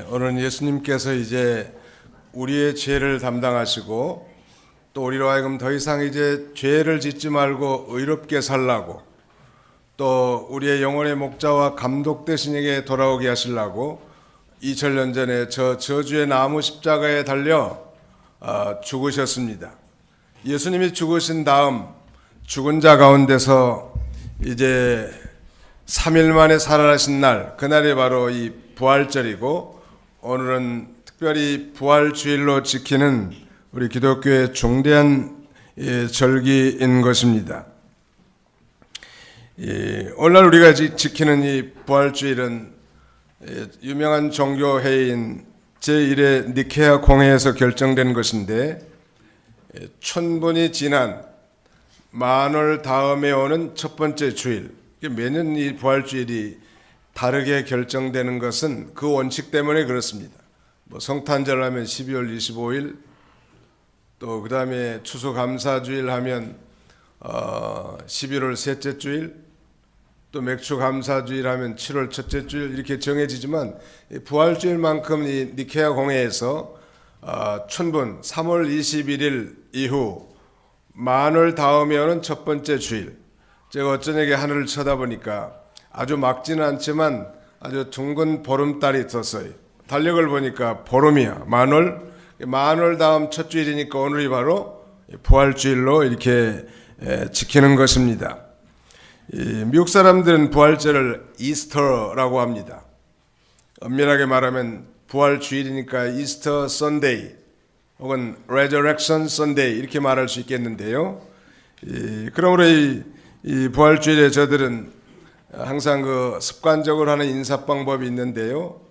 오늘 예수님께서 이제 우리의 죄를 담당하시고 또 우리로 하여금 더 이상 이제 죄를 짓지 말고 의롭게 살라고 또 우리의 영혼의 목자와 감독 되신에게 돌아오게 하시려고 2000년 전에 저 저주의 나무 십자가에 달려 죽으셨습니다. 예수님이 죽으신 다음 죽은 자 가운데서 이제 3일 만에 살아나신 날, 그날이 바로 이 부활절이고 오늘은 특별히 부활주일로 지키는 우리 기독교의 중대한 절기인 것입니다. 오늘날 우리가 지키는 이 부활주일은 유명한 종교회의인 제1회 니케아 공회에서 결정된 것인데 천분이 지난 만월 다음에 오는 첫 번째 주일, 매년 이 부활주일이 다르게 결정되는 것은 그 원칙 때문에 그렇습니다. 성탄절 하면 12월 25일, 또 그 다음에 추수감사주일 하면 11월 셋째 주일, 또 맥주감사주일 하면 7월 첫째 주일 이렇게 정해지지만 부활주일만큼 이 니케아 공회에서春분 3월 21일 이후 만월 다음에 오는 첫 번째 주일, 제가 어쩌냐게 하늘을 쳐다보니까 아주 막지는 않지만 아주 둥근 보름달이 떴어요. 달력을 보니까 보름이야. 만월 다음 첫 주일이니까 오늘이 바로 부활주일로 이렇게 지키는 것입니다. 미국 사람들은 부활절을 이스터라고 합니다. 엄밀하게 말하면 부활주일이니까 이스터 선데이 혹은 레저렉션 선데이 이렇게 말할 수 있겠는데요. 그러므로 이 부활주일에 저들은 항상 그 습관적으로 하는 인사 방법이 있는데요.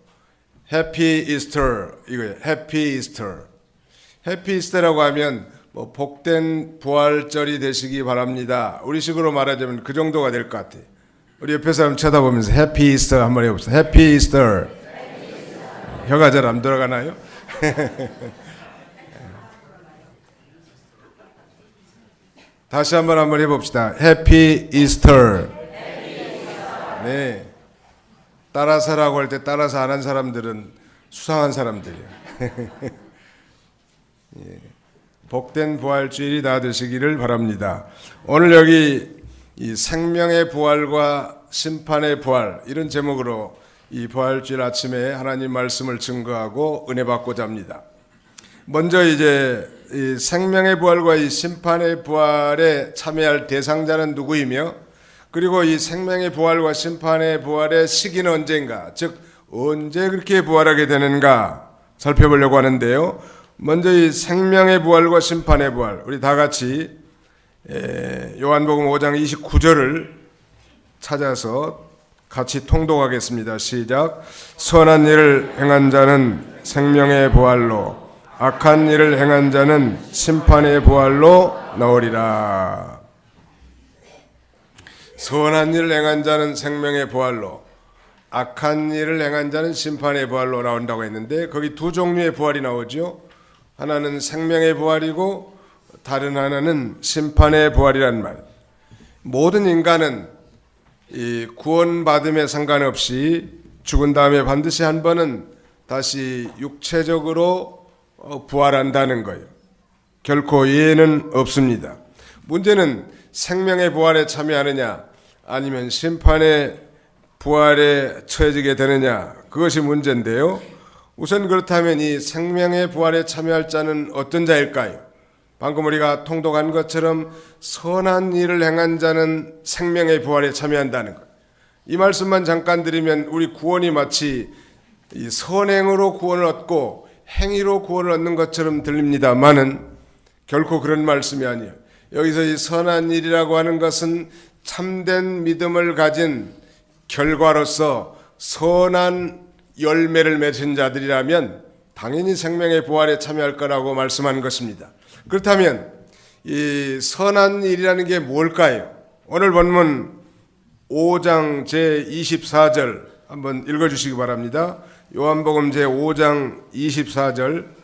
해피 이스터 이거예요. 해피 이스터. 해피 이스터라고 하면 복된 부활절이 되시기 바랍니다. 우리식으로 말하자면 그 정도가 될 것 같아요. 우리 옆에 사람 쳐다보면서 해피 이스터 한번 해봅시다. 해피 이스터. 혀가 잘 안 돌아가나요? 다시 한번 해봅시다. 해피 이스터. 네. 따라서라고 할 때 따라서 안 한 사람들은 수상한 사람들이에요. 예. 복된 부활주일이 다 되시기를 바랍니다. 오늘 여기 이 생명의 부활과 심판의 부활 이런 제목으로 이 부활주일 아침에 하나님 말씀을 증거하고 은혜 받고자 합니다. 먼저 이제 이 생명의 부활과 이 심판의 부활에 참여할 대상자는 누구이며 그리고 이 생명의 부활과 심판의 부활의 시기는 언제인가, 즉 언제 그렇게 부활하게 되는가 살펴보려고 하는데요. 먼저 이 생명의 부활과 심판의 부활, 우리 다 같이 요한복음 5장 29절을 찾아서 같이 통독하겠습니다. 시작. 선한 일을 행한 자는 생명의 부활로, 악한 일을 행한 자는 심판의 부활로 나오리라. 선한 일을 행한 자는 생명의 부활로, 악한 일을 행한 자는 심판의 부활로 나온다고 했는데 거기 두 종류의 부활이 나오죠. 하나는 생명의 부활이고 다른 하나는 심판의 부활이란 말. 모든 인간은 이 구원받음에 상관없이 죽은 다음에 반드시 한 번은 다시 육체적으로 부활한다는 거예요. 결코 예외는 없습니다. 문제는 생명의 부활에 참여하느냐 아니면 심판의 부활에 처해지게 되느냐, 그것이 문제인데요. 우선 그렇다면 이 생명의 부활에 참여할 자는 어떤 자일까요? 방금 우리가 통독한 것처럼 선한 일을 행한 자는 생명의 부활에 참여한다는 것. 이 말씀만 잠깐 드리면 우리 구원이 마치 이 선행으로 구원을 얻고 행위로 구원을 얻는 것처럼 들립니다만은 결코 그런 말씀이 아니에요. 여기서 이 선한 일이라고 하는 것은 참된 믿음을 가진 결과로서 선한 열매를 맺은 자들이라면 당연히 생명의 부활에 참여할 거라고 말씀한 것입니다. 그렇다면 이 선한 일이라는 게 뭘까요? 오늘 본문 5장 제24절 한번 읽어주시기 바랍니다. 요한복음 제5장 24절.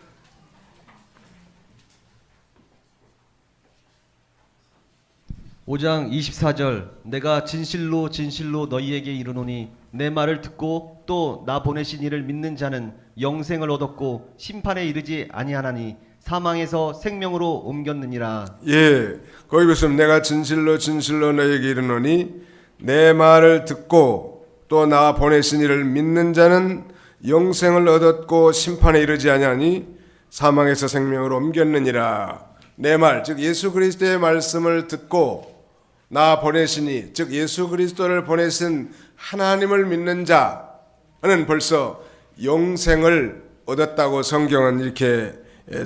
(5장 24절) 내가 진실로 진실로 너희에게 이르노니 내 말을 듣고 또 나 보내신 이를 믿는 자는 영생을 얻었고 심판에 이르지 아니하나니 사망에서 생명으로 옮겼느니라. 예, 거기 보시면 내가 진실로 진실로 너에게 이르노니 내 말을 듣고 또 나 보내신 이를 믿는 자는 영생을 얻었고 심판에 이르지 아니하니 사망에서 생명으로 옮겼느니라. 내 말, 즉 예수 그리스도의 말씀을 듣고 나 보내시니, 즉 예수 그리스도를 보내신 하나님을 믿는 자는 벌써 영생을 얻었다고 성경은 이렇게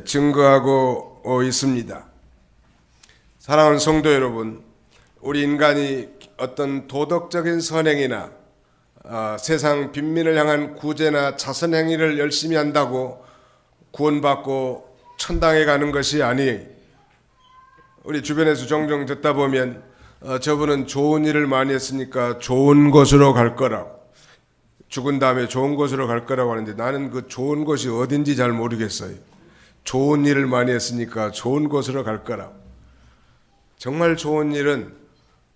증거하고 있습니다. 사랑하는 성도 여러분, 우리 인간이 어떤 도덕적인 선행이나 세상 빈민을 향한 구제나 자선 행위를 열심히 한다고 구원받고 천당에 가는 것이 아니, 우리 주변에서 종종 듣다 보면 저분은 좋은 일을 많이 했으니까 좋은 곳으로 갈 거라고, 죽은 다음에 좋은 곳으로 갈 거라고 하는데 나는 그 좋은 곳이 어딘지 잘 모르겠어요. 좋은 일을 많이 했으니까 좋은 곳으로 갈 거라고. 정말 좋은 일은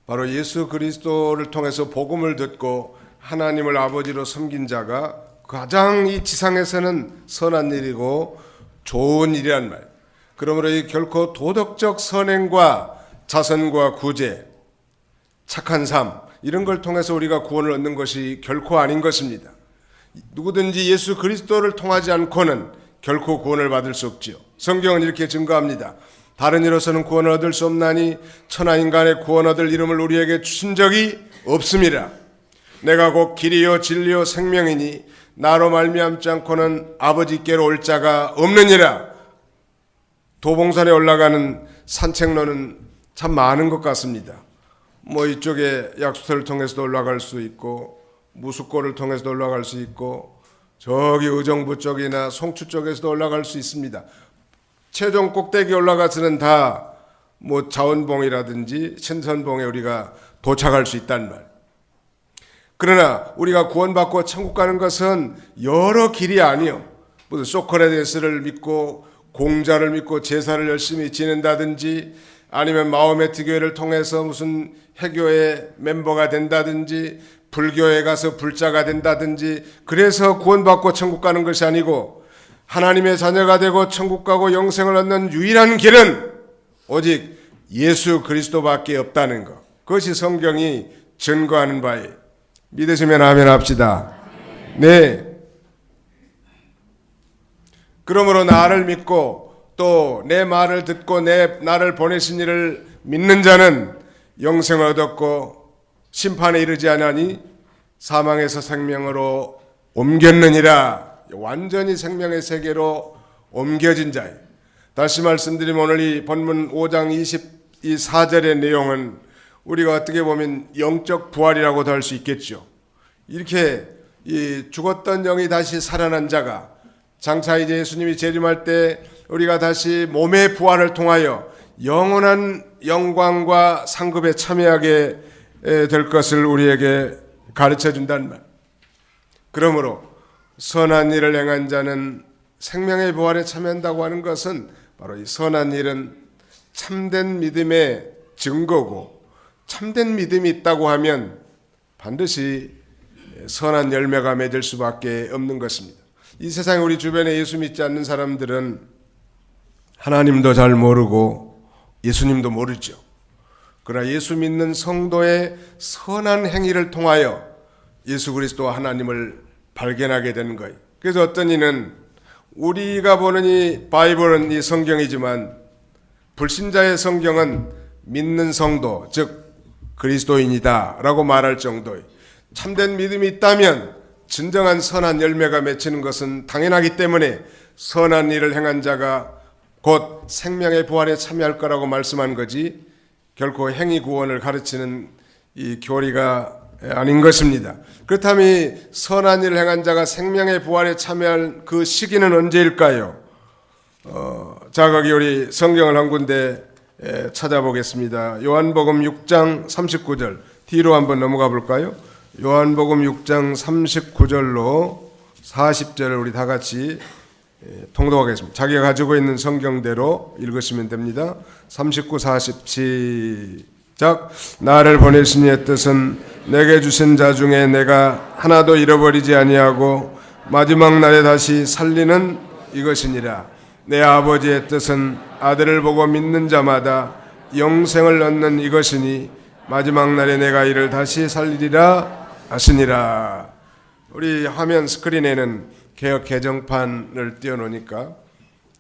바로 예수 그리스도를 통해서 복음을 듣고 하나님을 아버지로 섬긴 자가 가장 이 지상에서는 선한 일이고 좋은 일이란 말. 그러므로 이 결코 도덕적 선행과 자선과 구제, 착한 삶 이런 걸 통해서 우리가 구원을 얻는 것이 결코 아닌 것입니다. 누구든지 예수 그리스도를 통하지 않고는 결코 구원을 받을 수 없지요. 성경은 이렇게 증거합니다. 다른 이로서는 구원을 얻을 수 없나니 천하 인간의 구원 얻을 이름을 우리에게 주신 적이 없습니다. 내가 곧 길이요 진리요 생명이니 나로 말미암지 않고는 아버지께로 올 자가 없느니라. 도봉산에 올라가는 산책로는 참 많은 것 같습니다. 뭐 이쪽에 약수터를 통해서도 올라갈 수 있고 무수골을 통해서도 올라갈 수 있고 저기 의정부 쪽이나 송추 쪽에서도 올라갈 수 있습니다. 최종 꼭대기 올라가서는 다 뭐 자원봉이라든지 신선봉에 우리가 도착할 수 있단 말. 그러나 우리가 구원받고 천국 가는 것은 여러 길이 아니요. 무슨 소크라테스를 믿고 공자를 믿고 제사를 열심히 지낸다든지 아니면 마호메트 교회를 통해서 무슨 해교의 멤버가 된다든지 불교에 가서 불자가 된다든지 그래서 구원받고 천국 가는 것이 아니고 하나님의 자녀가 되고 천국 가고 영생을 얻는 유일한 길은 오직 예수 그리스도밖에 없다는 것. 그것이 성경이 증거하는 바예요. 믿으시면 아멘 합시다. 네. 그러므로 나를 믿고 또 내 말을 듣고 나를 보내신 이를 믿는 자는 영생을 얻었고 심판에 이르지 않으니 사망에서 생명으로 옮겼느니라. 완전히 생명의 세계로 옮겨진 자예요. 다시 말씀드리면 오늘 이 본문 5장 24절의 내용은 우리가 어떻게 보면 영적 부활이라고도 할 수 있겠죠. 이렇게 이 죽었던 영이 다시 살아난 자가 장차 이제 예수님이 재림할 때 우리가 다시 몸의 부활을 통하여 영원한 영광과 상급에 참여하게 될 것을 우리에게 가르쳐 준다는 말. 그러므로 선한 일을 행한 자는 생명의 부활에 참여한다고 하는 것은 바로 이 선한 일은 참된 믿음의 증거고 참된 믿음이 있다고 하면 반드시 선한 열매가 맺을 수밖에 없는 것입니다. 이 세상에 우리 주변에 예수 믿지 않는 사람들은 하나님도 잘 모르고 예수님도 모르죠. 그러나 예수 믿는 성도의 선한 행위를 통하여 예수 그리스도와 하나님을 발견하게 되는 거예요. 그래서 어떤 이는 우리가 보는 이 바이블은 이 성경이지만 불신자의 성경은 믿는 성도, 즉 그리스도인이다 라고 말할 정도예요. 참된 믿음이 있다면 진정한 선한 열매가 맺히는 것은 당연하기 때문에 선한 일을 행한 자가 곧 생명의 부활에 참여할 거라고 말씀한 거지 결코 행위 구원을 가르치는 이 교리가 아닌 것입니다. 그렇다면 이 선한 일을 행한 자가 생명의 부활에 참여할 그 시기는 언제일까요? 자, 거기 우리 성경을 한 군데 찾아보겠습니다. 요한복음 6장 39절 뒤로 한번 넘어가 볼까요? 요한복음 6장 39절로 40절을 우리 다 같이 통독하겠습니다. 자기가 가지고 있는 성경대로 읽으시면 됩니다. 39, 40 시작. 나를 보내신 이의 뜻은 내게 주신 자 중에 내가 하나도 잃어버리지 아니하고 마지막 날에 다시 살리는 이것이니라. 내 아버지의 뜻은 아들을 보고 믿는 자마다 영생을 얻는 이것이니 마지막 날에 내가 이를 다시 살리리라 하시니라. 우리 화면 스크린에는 개역 개정판을 띄워놓으니까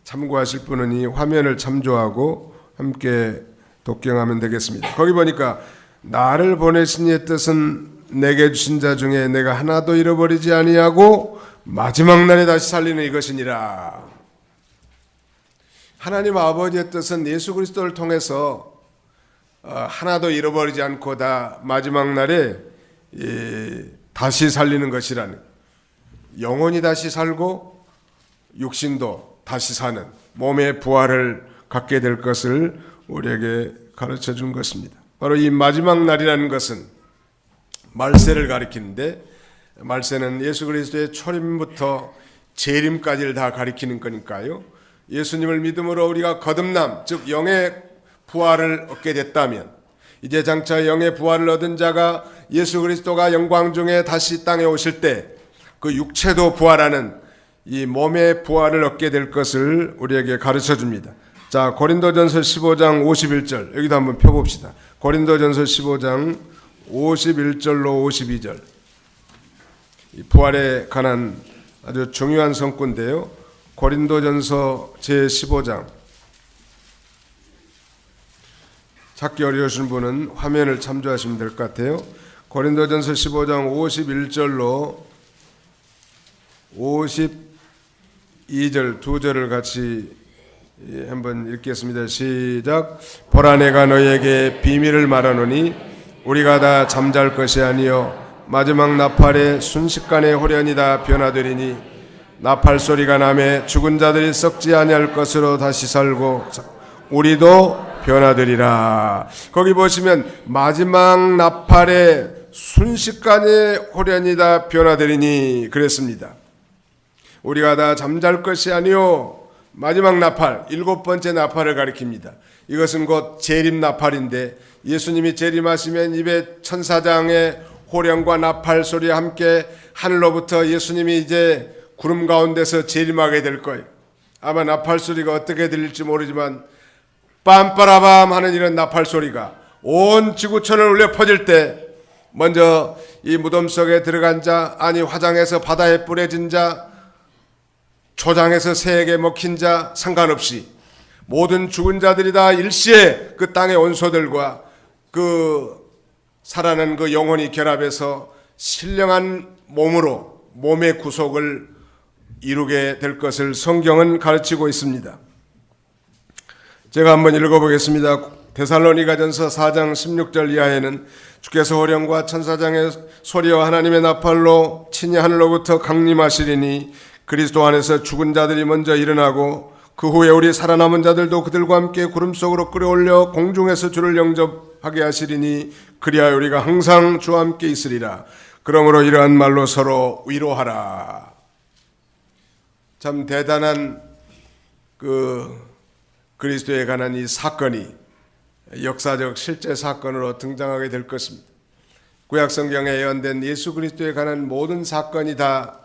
참고하실 분은 이 화면을 참조하고 함께 독경하면 되겠습니다. 거기 보니까 나를 보내신 이의 뜻은 내게 주신 자 중에 내가 하나도 잃어버리지 아니하고 마지막 날에 다시 살리는 이것이니라. 하나님 아버지의 뜻은 예수 그리스도를 통해서 하나도 잃어버리지 않고 다 마지막 날에 다시 살리는 것이라는, 영혼이 다시 살고 육신도 다시 사는 몸의 부활을 갖게 될 것을 우리에게 가르쳐 준 것입니다. 바로 이 마지막 날이라는 것은 말세를 가리키는데, 말세는 예수 그리스도의 초림부터 재림까지를 다 가리키는 거니까요. 예수님을 믿음으로 우리가 거듭남, 즉 영의 부활을 얻게 됐다면, 이제 장차 영의 부활을 얻은 자가 예수 그리스도가 영광 중에 다시 땅에 오실 때 그 육체도 부활하는 이 몸의 부활을 얻게 될 것을 우리에게 가르쳐 줍니다. 자, 고린도전서 15장 51절 여기도 한번 펴봅시다. 고린도전서 15장 51절로 52절, 이 부활에 관한 아주 중요한 성구인데요. 고린도전서 제15장, 찾기 어려우신 분은 화면을 참조하시면 될 것 같아요. 고린도전서 15장 51절로 52절 두 절을 같이 한번 읽겠습니다. 시작. 보라, 내가 너희에게 비밀을 말하노니 우리가 다 잠잘 것이 아니요 마지막 나팔의 순식간에 호련히 다 변화되리니 나팔 소리가 나매 죽은 자들이 썩지 아니할 것으로 다시 살고 우리도 변화되리라. 거기 보시면 마지막 나팔의 순식간에 호련히 다 변화되리니 그랬습니다. 우리가 다 잠잘 것이 아니요 마지막 나팔, 일곱 번째 나팔을 가리킵니다. 이것은 곧 재림 나팔인데, 예수님이 재림하시면 입에 천사장의 호령과 나팔 소리와 함께 하늘로부터 예수님이 이제 구름 가운데서 재림하게 될 거예요. 아마 나팔 소리가 어떻게 들릴지 모르지만 빰빠라밤 하는 이런 나팔 소리가 온 지구촌을 울려 퍼질 때, 먼저 이 무덤 속에 들어간 자, 아니 화장해서 바다에 뿌려진 자, 초장에서 새에게 먹힌 자 상관없이 모든 죽은 자들이 다 일시에 그 땅의 원소들과 그 살아난 그 영혼이 결합해서 신령한 몸으로 몸의 구속을 이루게 될 것을 성경은 가르치고 있습니다. 제가 한번 읽어보겠습니다. 데살로니가전서 4장 16절 이하에는 주께서 호령과 천사장의 소리와 하나님의 나팔로 친히 하늘로부터 강림하시리니 그리스도 안에서 죽은 자들이 먼저 일어나고 그 후에 우리 살아남은 자들도 그들과 함께 구름 속으로 끌어올려 공중에서 주를 영접하게 하시리니 그리하여 우리가 항상 주와 함께 있으리라. 그러므로 이러한 말로 서로 위로하라. 참 대단한 그리스도에 관한 이 사건이 역사적 실제 사건으로 등장하게 될 것입니다. 구약 성경에 예언된 예수 그리스도에 관한 모든 사건이 다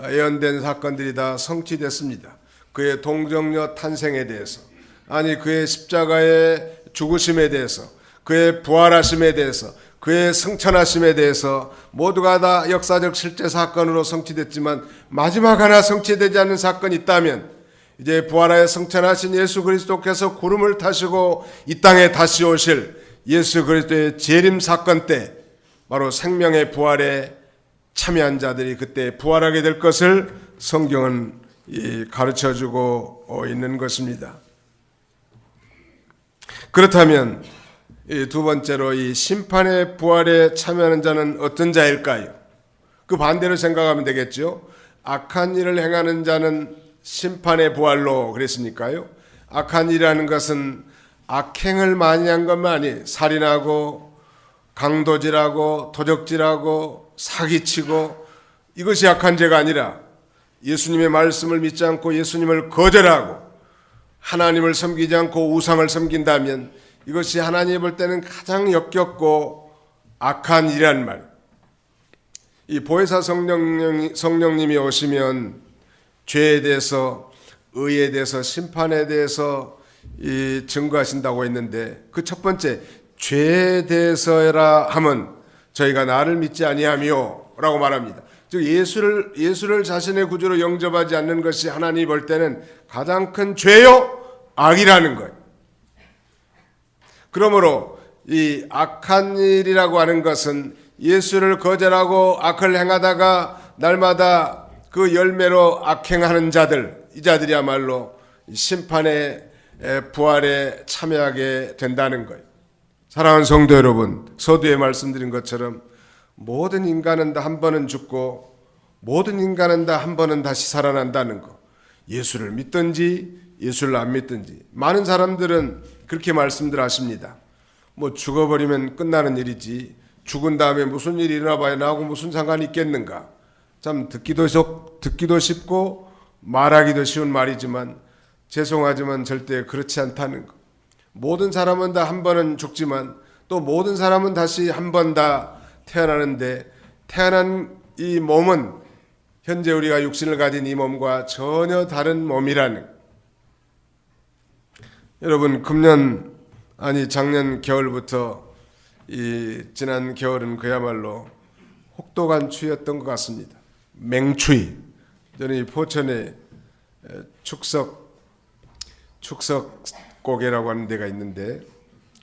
예언된 사건들이 다 성취됐습니다. 그의 동정녀 탄생에 대해서, 아니 그의 십자가의 죽으심에 대해서, 그의 부활하심에 대해서, 그의 승천하심에 대해서 모두가 다 역사적 실제 사건으로 성취됐지만, 마지막 하나 성취되지 않는 사건이 있다면 이제 부활하여 승천하신 예수 그리스도께서 구름을 타시고 이 땅에 다시 오실 예수 그리스도의 재림 사건 때 바로 생명의 부활에 참여한 자들이 그때 부활하게 될 것을 성경은 가르쳐주고 있는 것입니다. 그렇다면 두 번째로 이 심판의 부활에 참여하는 자는 어떤 자일까요? 그 반대로 생각하면 되겠죠. 악한 일을 행하는 자는 심판의 부활로 그랬으니까요. 악한 일이라는 것은 악행을 많이 한 것만 아니, 살인하고 강도질하고 도적질하고 사기치고, 이것이 악한 죄가 아니라 예수님의 말씀을 믿지 않고 예수님을 거절하고 하나님을 섬기지 않고 우상을 섬긴다면 이것이 하나님이 볼 때는 가장 역겹고 악한 일이란 말. 이 보혜사 성령님이 오시면 죄에 대해서, 의에 대해서, 심판에 대해서 이 증거하신다고 했는데, 그 첫 번째 죄에 대해서라 하면 저희가 나를 믿지 아니하며 라고 말합니다. 즉 예수를 자신의 구주로 영접하지 않는 것이 하나님이 볼 때는 가장 큰 죄요 악이라는 거예요. 그러므로 이 악한 일이라고 하는 것은 예수를 거절하고 악을 행하다가 날마다 그 열매로 악행하는 자들, 이 자들이야말로 심판의 부활에 참여하게 된다는 거예요. 사랑하는 성도 여러분, 서두에 말씀드린 것처럼 모든 인간은 다 한 번은 죽고 모든 인간은 다 한 번은 다시 살아난다는 거. 예수를 믿든지 예수를 안 믿든지. 많은 사람들은 그렇게 말씀들 하십니다. 뭐 죽어버리면 끝나는 일이지 죽은 다음에 무슨 일이 일어나 봐야 나하고 무슨 상관이 있겠는가. 참 듣기도 쉽고 말하기도 쉬운 말이지만 죄송하지만 절대 그렇지 않다는 거. 모든 사람은 다 한 번은 죽지만 또 모든 사람은 다시 한 번 다 태어나는데, 태어난 이 몸은 현재 우리가 육신을 가진 이 몸과 전혀 다른 몸이라는. 여러분, 작년 겨울부터 이 지난 겨울은 그야말로 혹독한 추위였던 것 같습니다. 맹추위. 저는 이 포천에 축석고개라고 하는 데가 있는데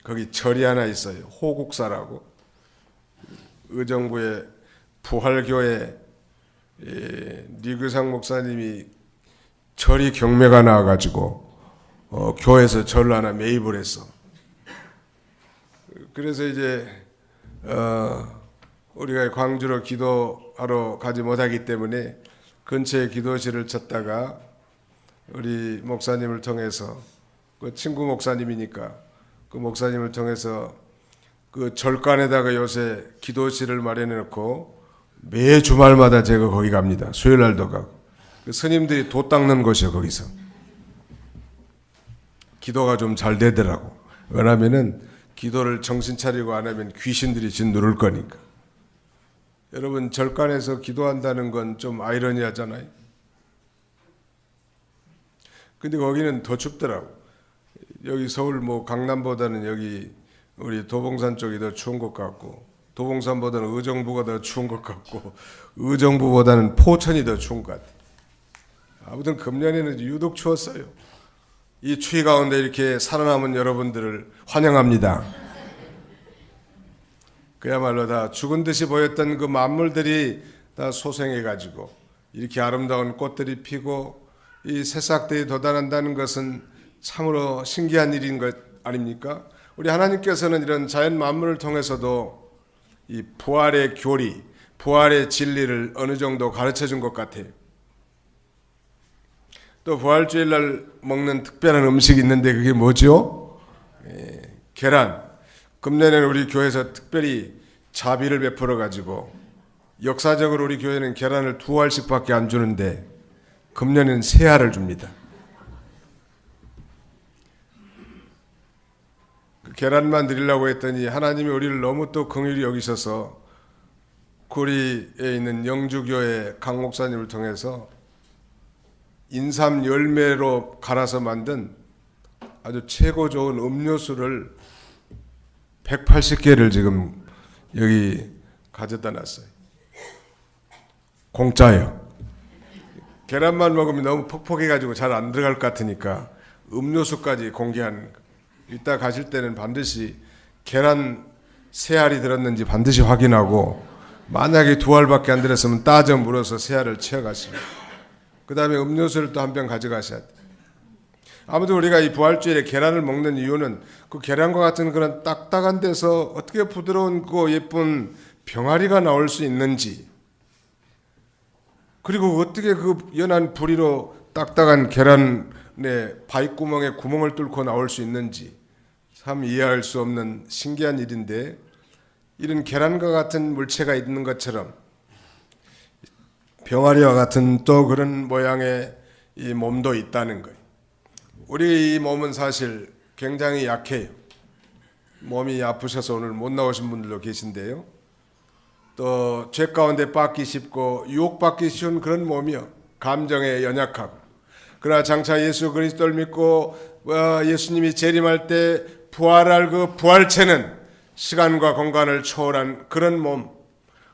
거기 절이 하나 있어요. 호국사라고. 의정부의 부활교회 리그상 목사님이 절이 경매가 나와가지고 교회에서 절을 하나 매입을 했어. 그래서 이제 우리가 광주로 기도하러 가지 못하기 때문에 근처에 기도실을 찾다가 우리 목사님을 통해서, 그 친구 목사님이니까 그 목사님을 통해서 그 절간에다가 요새 기도실을 마련해 놓고 매 주말마다 제가 거기 갑니다. 수요일 날도 가고. 그 스님들이 도 닦는 곳이요, 거기서. 기도가 좀 잘 되더라고. 왜냐면은 기도를 정신 차리고 안 하면 귀신들이 진 누를 거니까. 여러분, 절간에서 기도한다는 건 좀 아이러니하잖아요. 근데 거기는 더 춥더라고. 여기 서울 뭐 강남보다는 여기 우리 도봉산 쪽이 더 추운 것 같고, 도봉산보다는 의정부가 더 추운 것 같고, 의정부보다는 포천이 더 추운 것 같아요. 아무튼 금년에는 유독 추웠어요. 이 추위 가운데 이렇게 살아남은 여러분들을 환영합니다. 그야말로 다 죽은 듯이 보였던 그 만물들이 다 소생해가지고 이렇게 아름다운 꽃들이 피고 이 새싹들이 돋아난다는 것은 참으로 신기한 일인 것 아닙니까? 우리 하나님께서는 이런 자연 만물을 통해서도 이 부활의 교리, 부활의 진리를 어느 정도 가르쳐 준 것 같아요. 또 부활주일 날 먹는 특별한 음식이 있는데 그게 뭐죠? 계란. 금년에는 우리 교회에서 특별히 자비를 베풀어 가지고, 역사적으로 우리 교회는 계란을 2알씩밖에 안 주는데 금년에는 3알을 줍니다. 그 계란만 드리려고 했더니 하나님이 우리를 너무 또 긍휼히 여기셔서 구리에 있는 영주교회 강 목사님을 통해서 인삼 열매로 갈아서 만든 아주 최고 좋은 음료수를 180개를 지금 여기 가져다 놨어요. 공짜예요. 계란만 먹으면 너무 퍽퍽해가지고 잘 안 들어갈 것 같으니까 음료수까지 공개하는 거. 이따 가실 때는 반드시 계란 3알이 들었는지 반드시 확인하고, 만약에 2알밖에 안 들었으면 따져 물어서 3알을 채워가시고, 그 다음에 음료수를 또 한 병 가져가셔야 돼요. 아무튼 우리가 이 부활주일에 계란을 먹는 이유는 그 계란과 같은 그런 딱딱한 데서 어떻게 부드러운 그 예쁜 병아리가 나올 수 있는지, 그리고 어떻게 그 연한 부리로 딱딱한 계란의 바위구멍에 구멍을 뚫고 나올 수 있는지 참 이해할 수 없는 신기한 일인데, 이런 계란과 같은 물체가 있는 것처럼 병아리와 같은 또 그런 모양의 이 몸도 있다는 거예요. 우리 이 몸은 사실 굉장히 약해요. 몸이 아프셔서 오늘 못 나오신 분들도 계신데요. 또 죄 가운데 빠기 쉽고 유혹받기 쉬운 그런 몸이요. 감정에 연약하고. 그러나 장차 예수 그리스도를 믿고 예수님이 재림할 때 부활할 그 부활체는 시간과 공간을 초월한 그런 몸,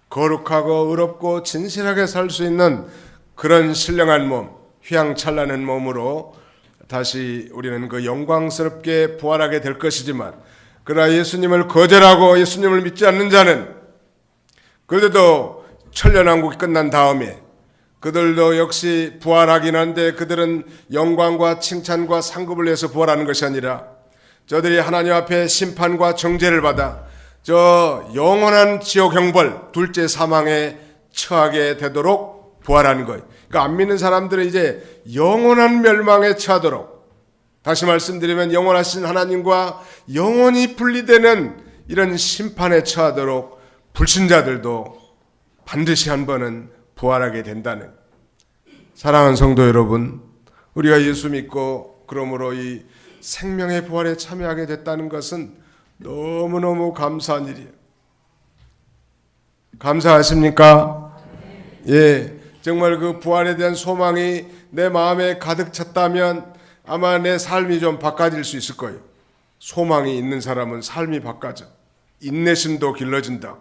거룩하고 의롭고 진실하게 살 수 있는 그런 신령한 몸, 휘황찬란한 몸으로 다시 우리는 그 영광스럽게 부활하게 될 것이지만, 그러나 예수님을 거절하고 예수님을 믿지 않는 자는 그들도 천년왕국이 끝난 다음에 그들도 역시 부활하긴 한데 그들은 영광과 칭찬과 상급을 위해서 부활하는 것이 아니라 저들이 하나님 앞에 심판과 정죄를 받아 저 영원한 지옥 형벌, 둘째 사망에 처하게 되도록 부활하는 거예요. 그러니까 안 믿는 사람들은 이제 영원한 멸망에 처하도록, 다시 말씀드리면 영원하신 하나님과 영원히 분리되는 이런 심판에 처하도록 불신자들도 반드시 한 번은 부활하게 된다는. 사랑하는 성도 여러분, 우리가 예수 믿고 그러므로 이 생명의 부활에 참여하게 됐다는 것은 너무너무 감사한 일이에요. 감사하십니까? 예, 정말 그 부활에 대한 소망이 내 마음에 가득 찼다면 아마 내 삶이 좀 바꿔질 수 있을 거예요. 소망이 있는 사람은 삶이 바꿔져. 인내심도 길러진다.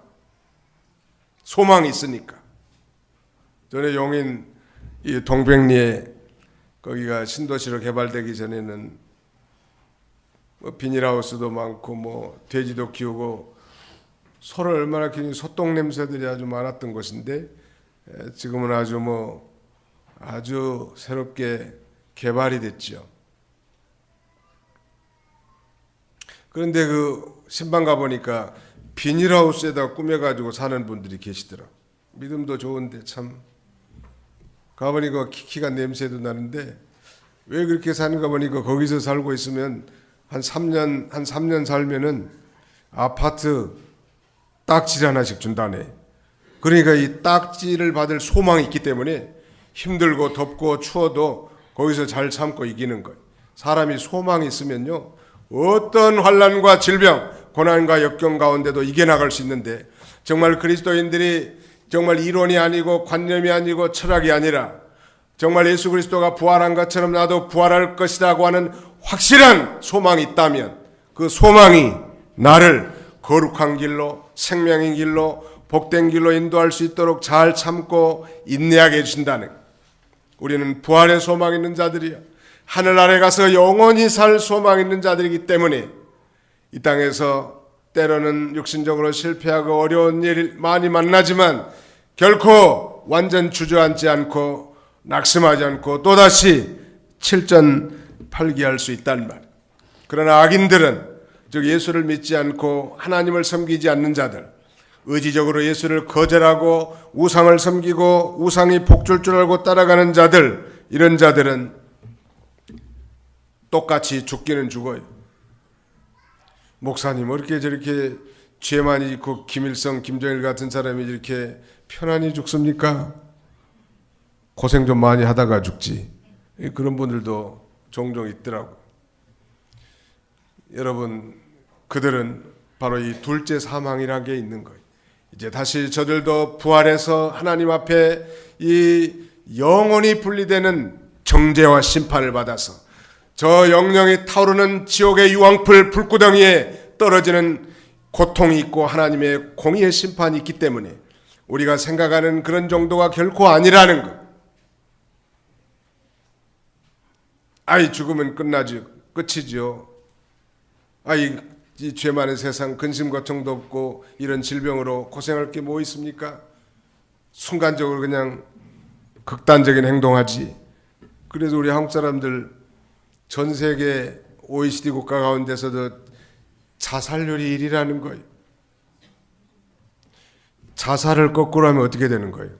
소망이 있으니까. 전에 용인 이 동백리에 거기가 신도시로 개발되기 전에는 뭐 비닐하우스도 많고 뭐 돼지도 키우고 소를 얼마나 키우니 소똥 냄새들이 아주 많았던 곳인데, 지금은 아주 새롭게 개발이 됐죠. 그런데 그 신방 가보니까 비닐하우스에다 꾸며가지고 사는 분들이 계시더라. 믿음도 좋은데 참 가보니까 키키가 냄새도 나는데 왜 그렇게 사는가 보니까 거기서 살고 있으면 한 3년 살면은 아파트 딱지 하나씩 준다네. 그러니까 이 딱지를 받을 소망이 있기 때문에 힘들고 덥고 추워도 거기서 잘 참고 이기는 거예요. 사람이 소망이 있으면요, 어떤 환난과 질병, 고난과 역경 가운데도 이겨나갈 수 있는데, 정말 그리스도인들이 정말 이론이 아니고 관념이 아니고 철학이 아니라 정말 예수 그리스도가 부활한 것처럼 나도 부활할 것이라고 하는 확실한 소망이 있다면 그 소망이 나를 거룩한 길로, 생명의 길로, 복된 길로 인도할 수 있도록 잘 참고 인내하게 해주신다는, 우리는 부활의 소망 있는 자들이야. 하늘 아래 가서 영원히 살 소망 있는 자들이기 때문에 이 땅에서 때로는 육신적으로 실패하고 어려운 일 많이 만나지만 결코 완전 주저앉지 않고 낙심하지 않고 또다시 7전8기할 수 있다는 말. 그러나 악인들은, 즉 예수를 믿지 않고 하나님을 섬기지 않는 자들, 의지적으로 예수를 거절하고 우상을 섬기고 우상이 복줄 줄 알고 따라가는 자들, 이런 자들은 똑같이 죽기는 죽어요. 목사님 어떻게 저렇게 죄만 있고 김일성, 김정일 같은 사람이 이렇게 편안히 죽습니까? 고생 좀 많이 하다가 죽지. 그런 분들도 종종 있더라고요. 여러분, 그들은 바로 이 둘째 사망이라는 게 있는 거예요. 이제 다시 저들도 부활해서 하나님 앞에 이 영원히 분리되는 정죄와 심판을 받아서 저 영영이 타오르는 지옥의 유황불 불구덩이에 떨어지는 고통이 있고 하나님의 공의의 심판이 있기 때문에 우리가 생각하는 그런 정도가 결코 아니라는 것. 아이 죽으면 끝나지, 끝이지요. 아이 이 죄 많은 세상 근심고통도 없고 이런 질병으로 고생할 게 뭐 있습니까? 순간적으로 그냥 극단적인 행동하지. 그래서 우리 한국 사람들 전 세계 OECD 국가 가운데서도 자살률이 1위라는 거예요. 자살을 거꾸로 하면 어떻게 되는 거예요?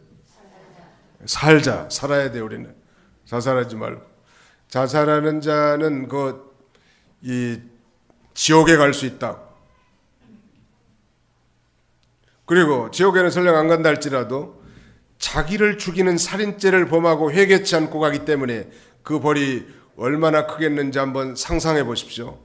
살아야 돼. 우리는 자살하지 말고. 자살하는 자는 이 지옥에 갈 수 있다. 그리고 지옥에는 설령 안 간다 할지라도 자기를 죽이는 살인죄를 범하고 회개치 않고 가기 때문에 그 벌이 얼마나 크겠는지 한번 상상해 보십시오.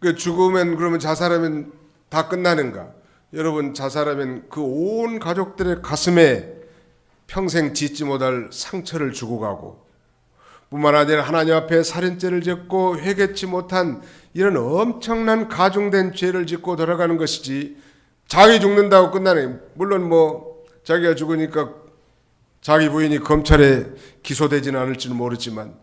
그 죽으면 그러면 자살하면 다 끝나는가? 여러분, 자살하면 그 온 가족들의 가슴에 평생 짓지 못할 상처를 주고 가고, 뿐만 아니라 하나님 앞에 살인죄를 짓고 회개치 못한 이런 엄청난 가중된 죄를 짓고 돌아가는 것이지, 자기 죽는다고 끝나는, 물론 뭐 자기가 죽으니까 자기 부인이 검찰에 기소되지는 않을지는 모르지만,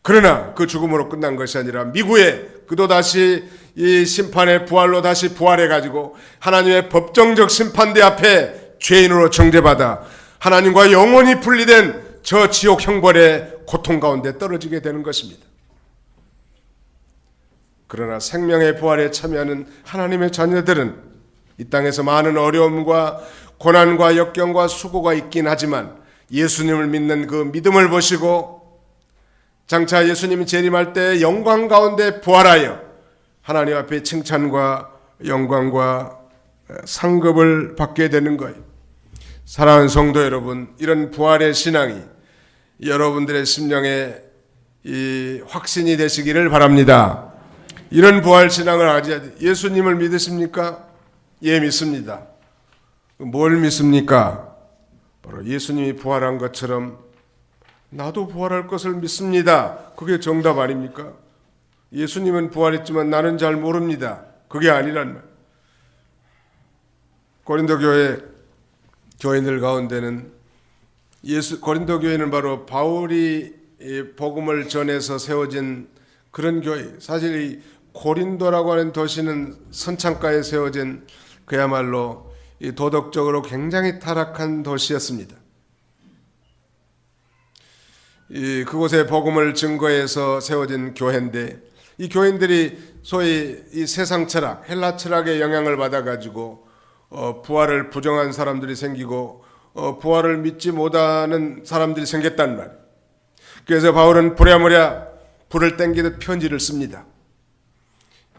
그러나 그 죽음으로 끝난 것이 아니라 미국에 그도 다시 이 심판의 부활로 다시 부활해가지고 하나님의 법정적 심판대 앞에 죄인으로 정죄받아 하나님과 영원히 분리된 저 지옥 형벌의 고통 가운데 떨어지게 되는 것입니다. 그러나 생명의 부활에 참여하는 하나님의 자녀들은 이 땅에서 많은 어려움과 고난과 역경과 수고가 있긴 하지만 예수님을 믿는 그 믿음을 보시고 장차 예수님이 재림할 때 영광 가운데 부활하여 하나님 앞에 칭찬과 영광과 상급을 받게 되는 거예요. 사랑하는 성도 여러분, 이런 부활의 신앙이 여러분들의 심령에 이 확신이 되시기를 바랍니다. 이런 부활 신앙을 가져야, 예수님을 믿으십니까? 예, 믿습니다. 뭘 믿습니까? 바로 예수님이 부활한 것처럼 나도 부활할 것을 믿습니다. 그게 정답 아닙니까? 예수님은 부활했지만 나는 잘 모릅니다. 그게 아니란 말. 고린도 교회 교인들 가운데는 고린도 교회는 바로 바울이 복음을 전해서 세워진 그런 교회. 사실 이 고린도라고 하는 도시는 선창가에 세워진 그야말로 이 도덕적으로 굉장히 타락한 도시였습니다. 그곳에 복음을 증거해서 세워진 교회인데, 이 교인들이 소위 이 세상 철학, 헬라 철학의 영향을 받아가지고 부활을 부정한 사람들이 생기고 부활을 믿지 못하는 사람들이 생겼단 말이에요. 그래서 바울은 부랴부랴 불을 땡기듯 편지를 씁니다.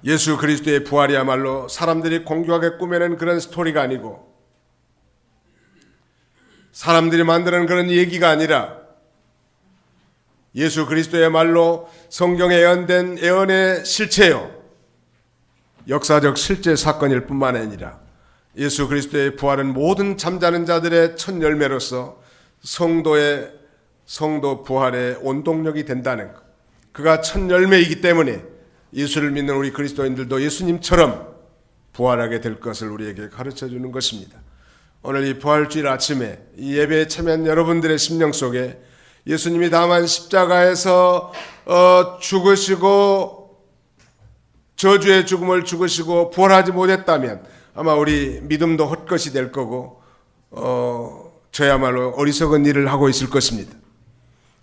예수 그리스도의 부활이야말로 사람들이 공교하게 꾸며낸 그런 스토리가 아니고 사람들이 만드는 그런 얘기가 아니라 예수 그리스도의 말로 성경에 예언된 예언의 실체요, 역사적 실제 사건일 뿐만 아니라 예수 그리스도의 부활은 모든 잠자는 자들의 첫 열매로서 성도 부활의 원동력이 된다는 것. 그가 첫 열매이기 때문에 예수를 믿는 우리 그리스도인들도 예수님처럼 부활하게 될 것을 우리에게 가르쳐 주는 것입니다. 오늘 이 부활주일 아침에 이 예배에 참여한 여러분들의 심령 속에 예수님이 다만 십자가에서 죽으시고 저주의 죽음을 죽으시고 부활하지 못했다면 아마 우리 믿음도 헛것이 될 거고 저야말로 어리석은 일을 하고 있을 것입니다.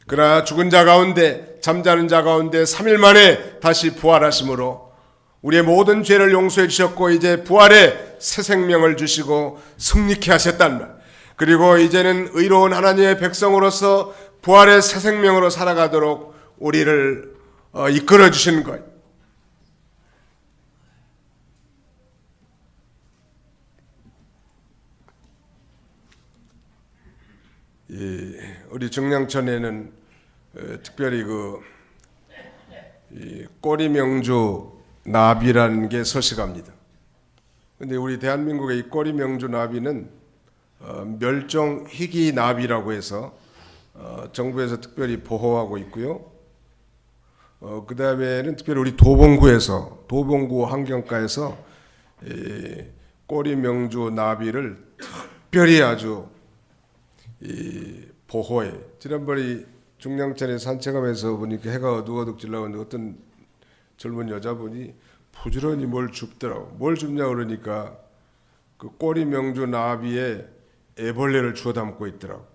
그러나 죽은 자 가운데, 잠자는 자 가운데 3일 만에 다시 부활하심으로 우리의 모든 죄를 용서해 주셨고 이제 부활의 새 생명을 주시고 승리케 하셨단 말. 그리고 이제는 의로운 하나님의 백성으로서 부활의 새 생명으로 살아가도록 우리를 이끌어 주시는 거예요. 우리 정량천에는 특별히 꼬리명주 나비라는 게 서식합니다. 근데 우리 대한민국의 이 꼬리명주 나비는 멸종 희귀 나비라고 해서 정부에서 특별히 보호하고 있고요. 그 다음에는 특별히 우리 도봉구 환경가에서 꼬리명주 나비를 특별히 아주 보호해. 지난번에 중량천에 산책하면서 보니까 해가 어둑어둑질나오는데 어떤 젊은 여자분이 부지런히 뭘 줍더라고. 뭘 줍냐 그러니까 그 꼬리명주 나비에 애벌레를 주워 담고 있더라고.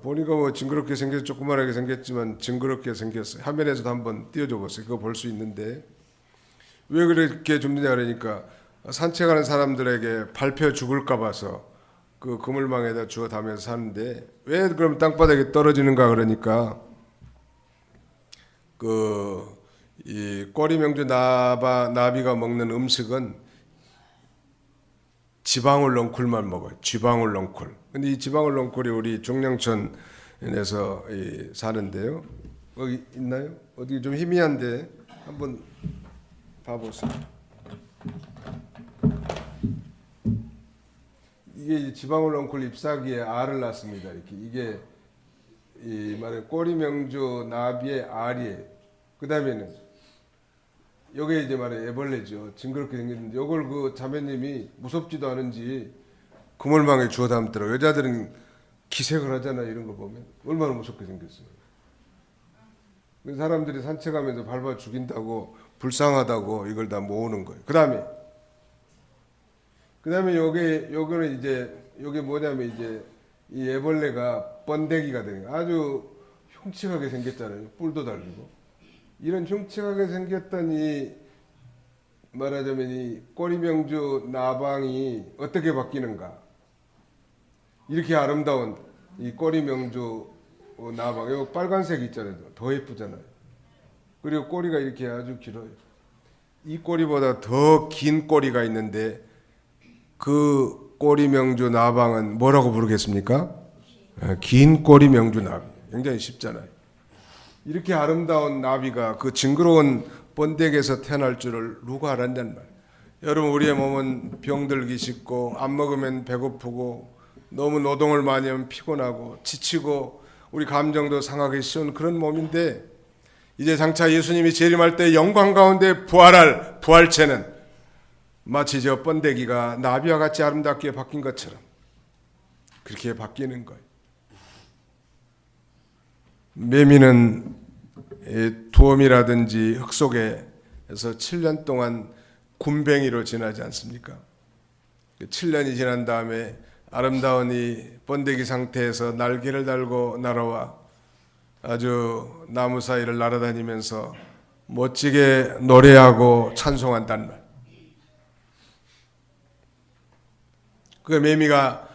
보니까 뭐 징그럽게 생겨서 조그만하게 생겼지만 징그럽게 생겼어요. 화면에서도 한번 띄워줘 보세요. 그거 볼 수 있는데 왜 그렇게 줍느냐 그러니까 산책하는 사람들에게 밟혀 죽을까 봐서 그 그물망에다 주워 담아서 사는데 왜 그럼 땅바닥에 떨어지는가 그러니까 이 꼬리명주 나비가 먹는 음식은 지방울넝쿨만 먹어요. 지방울넝쿨. 근데 이 지방울넝쿨이 우리 중량천에서 사는데요. 여기 있나요? 어디 좀 희미한데 한번 봐보세요. 이게 이제 지방울 넝쿨 잎사귀에 알을 낳습니다. 이렇게 이게 이 말해 꼬리명주 나비의 알이에요. 그 다음에는 요게 이제 말해 애벌레죠. 징그럽게 생겼는데 요걸 그 자매님이 무섭지도 않은지 그물망에 주워 담더라고요. 여자들은 기색을 하잖아요. 이런 거 보면 얼마나 무섭게 생겼어요. 사람들이 산책하면서 밟아 죽인다고 불쌍하다고 이걸 다 모으는 거예요. 그 다음에 요거는 이제 요게 뭐냐면 이제 이 애벌레가 번데기가 되는 거예요. 아주 흉측하게 생겼잖아요. 뿔도 달리고 이런 흉측하게 생겼던 이 말하자면 이 꼬리명주 나방이 어떻게 바뀌는가? 이렇게 아름다운 이 꼬리명주 나방, 요 빨간색 있잖아요. 더 예쁘잖아요. 그리고 꼬리가 이렇게 아주 길어요. 이 꼬리보다 더 긴 꼬리가 있는데 그 꼬리명주 나방은 뭐라고 부르겠습니까? 긴 꼬리명주 나비. 굉장히 쉽잖아요. 이렇게 아름다운 나비가 그 징그러운 번데기에서 태어날 줄을 누가 알았냔 말이에요. 여러분, 우리의 몸은 병들기 쉽고 안 먹으면 배고프고 너무 노동을 많이 하면 피곤하고 지치고 우리 감정도 상하기 쉬운 그런 몸인데 이제 장차 예수님이 재림할 때 영광 가운데 부활할 부활체는 마치 저 번데기가 나비와 같이 아름답게 바뀐 것처럼 그렇게 바뀌는 거예요. 매미는 두엄이라든지 흙 속에서 7년 동안 굼벵이로 지나지 않습니까? 7년이 지난 다음에 아름다운 이 번데기 상태에서 날개를 달고 날아와 아주 나무 사이를 날아다니면서 멋지게 노래하고 찬송한단 말. 그 매미가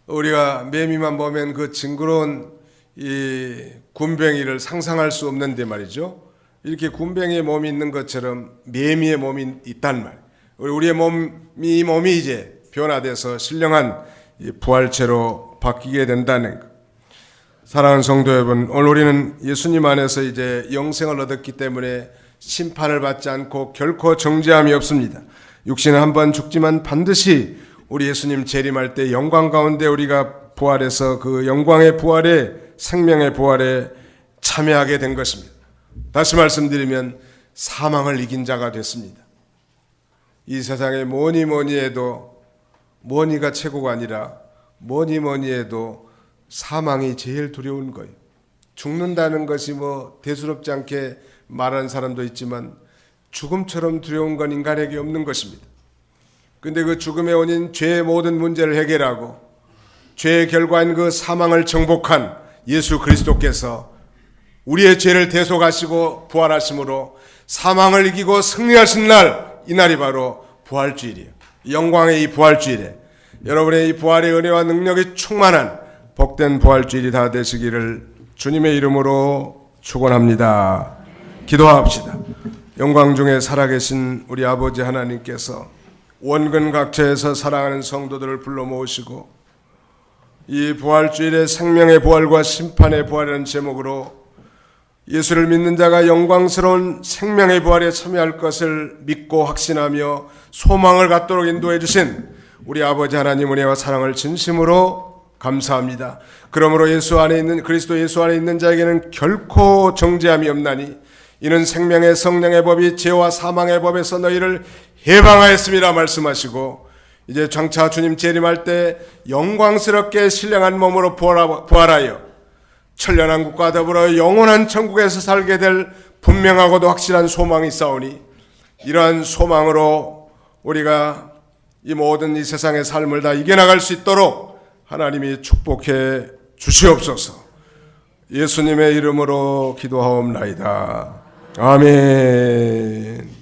우리가 매미만 보면 그 징그러운 이 굼벵이를 상상할 수 없는데 말이죠. 이렇게 굼벵이의 몸이 있는 것처럼 매미의 몸이 있단 말. 우리의 몸이 이제 변화돼서 신령한 부활체로 바뀌게 된다는 것. 사랑하는 성도 여러분, 오늘 우리는 예수님 안에서 이제 영생을 얻었기 때문에 심판을 받지 않고 결코 정죄함이 없습니다. 육신은 한번 죽지만 반드시 우리 예수님 재림할 때 영광 가운데 우리가 부활해서 그 영광의 부활에 생명의 부활에 참여하게 된 것입니다. 다시 말씀드리면 사망을 이긴 자가 됐습니다. 이 세상에 뭐니 해도 뭐니가 최고가 아니라 뭐니 해도 사망이 제일 두려운 거예요. 죽는다는 것이 뭐 대수롭지 않게 말하는 사람도 있지만 죽음처럼 두려운 건 인간에게 없는 것입니다. 근데 그 죽음의 원인 죄의 모든 문제를 해결하고 죄의 결과인 그 사망을 정복한 예수 그리스도께서 우리의 죄를 대속하시고 부활하심으로 사망을 이기고 승리하신 날, 이 날이 바로 부활주일이에요. 영광의 이 부활주일에 여러분의 이 부활의 은혜와 능력이 충만한 복된 부활주일이 다 되시기를 주님의 이름으로 축원합니다. 기도합시다. 영광 중에 살아계신 우리 아버지 하나님께서 원근 각처에서 사랑하는 성도들을 불러 모으시고 이 부활주일의 생명의 부활과 심판의 부활이라는 제목으로 예수를 믿는 자가 영광스러운 생명의 부활에 참여할 것을 믿고 확신하며 소망을 갖도록 인도해 주신 우리 아버지 하나님 은혜와 사랑을 진심으로 감사합니다. 그러므로 그리스도 예수 안에 있는 자에게는 결코 정죄함이 없나니 이는 생명의 성령의 법이 죄와 사망의 법에서 너희를 해방하였습니다 말씀하시고 이제 장차 주님 재림할 때 영광스럽게 신령한 몸으로 부활하여 천년왕국과 더불어 영원한 천국에서 살게 될 분명하고도 확실한 소망이 있사오니 이러한 소망으로 우리가 이 모든 이 세상의 삶을 다 이겨나갈 수 있도록 하나님이 축복해 주시옵소서. 예수님의 이름으로 기도하옵나이다. 아멘.